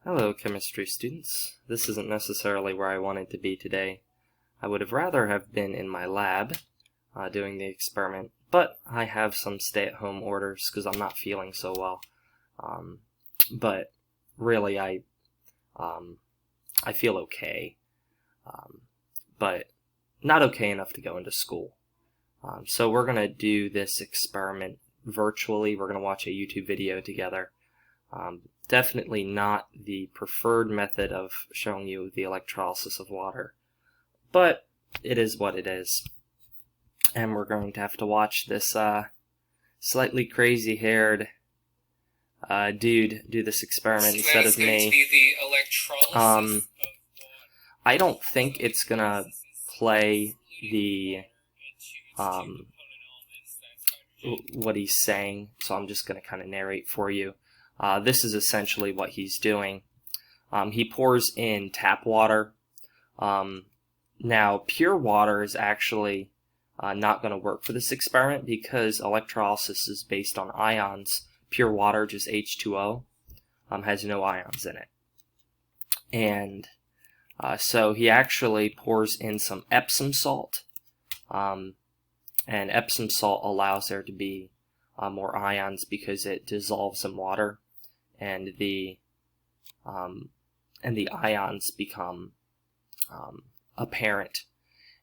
Hello, chemistry students. This isn't necessarily where I wanted to be today. I would have rather have been in my lab doing the experiment, but I have some stay-at-home orders because I'm not feeling so well. But really, I feel okay, but not okay enough to go into school. So we're going to do this experiment virtually. We're going to watch a YouTube video together. Definitely not the preferred method of showing you the electrolysis of water, but it is what it is. And we're going to have to watch this slightly crazy-haired dude do this experiment instead of me. I don't think it's gonna play the what he's saying, so I'm just gonna kind of narrate for you. This is essentially what he's doing. He pours in tap water. Now, pure water is actually not going to work for this experiment because electrolysis is based on ions. Pure water, just H2O, has no ions in it. And so he actually pours in some Epsom salt. And Epsom salt allows there to be more ions because it dissolves in water, and the ions become apparent.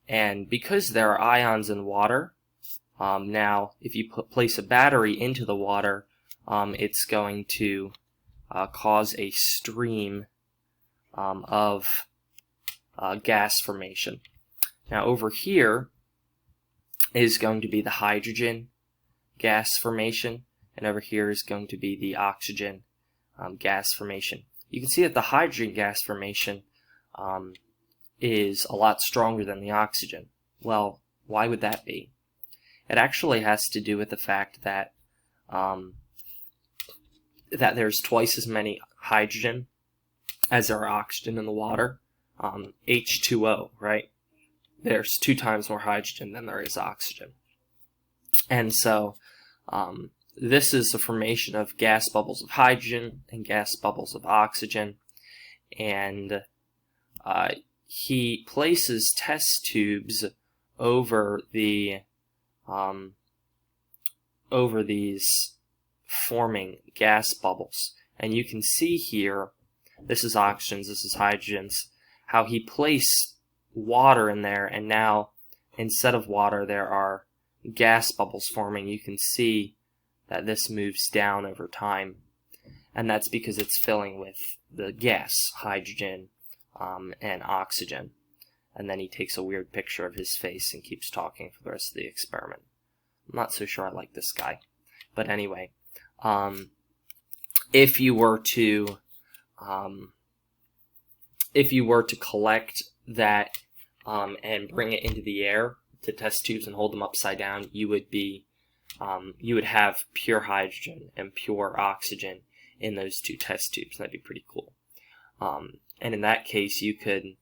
And because there are ions in water, now if you place a battery into the water, it's going to cause a stream of gas formation. Now over here is going to be the hydrogen gas formation, and over here is going to be the oxygen gas formation. You can see that the hydrogen gas formation is a lot stronger than the oxygen. Well, why would that be? It actually has to do with the fact that that there's twice as many hydrogen as there are oxygen in the water. H2O, right? There's 2 times more hydrogen than there is oxygen. And so this is the formation of gas bubbles of hydrogen and gas bubbles of oxygen. And he places test tubes over the over these forming gas bubbles. And you can see here, this is oxygens, this is hydrogens, how he placed water in there, and now instead of water there are gas bubbles forming. You can see that this moves down over time, and that's because it's filling with the gas, hydrogen, and oxygen. And then he takes a weird picture of his face and keeps talking for the rest of the experiment. I'm not so sure I like this guy, but anyway, if you were to collect that and bring it into the air to test tubes and hold them upside down, you would have pure hydrogen and pure oxygen in those 2 test tubes. That'd be pretty cool. And in that case, you could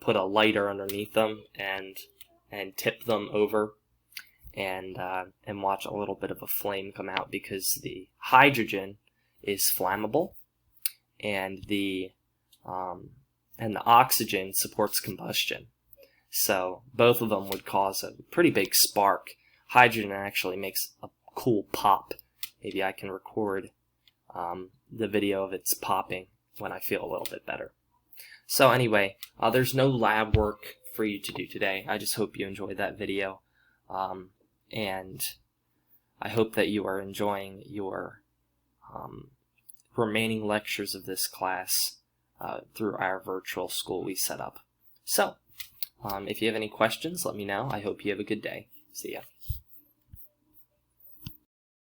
put a lighter underneath them and tip them over and watch a little bit of a flame come out, because the hydrogen is flammable and the oxygen supports combustion. So both of them would cause a pretty big spark. Hydrogen actually makes a cool pop. Maybe I can record the video of its popping when I feel a little bit better. So anyway, there's no lab work for you to do today. I just hope you enjoyed that video. And I hope that you are enjoying your remaining lectures of this class through our virtual school we set up. So, if you have any questions, let me know. I hope you have a good day. See ya.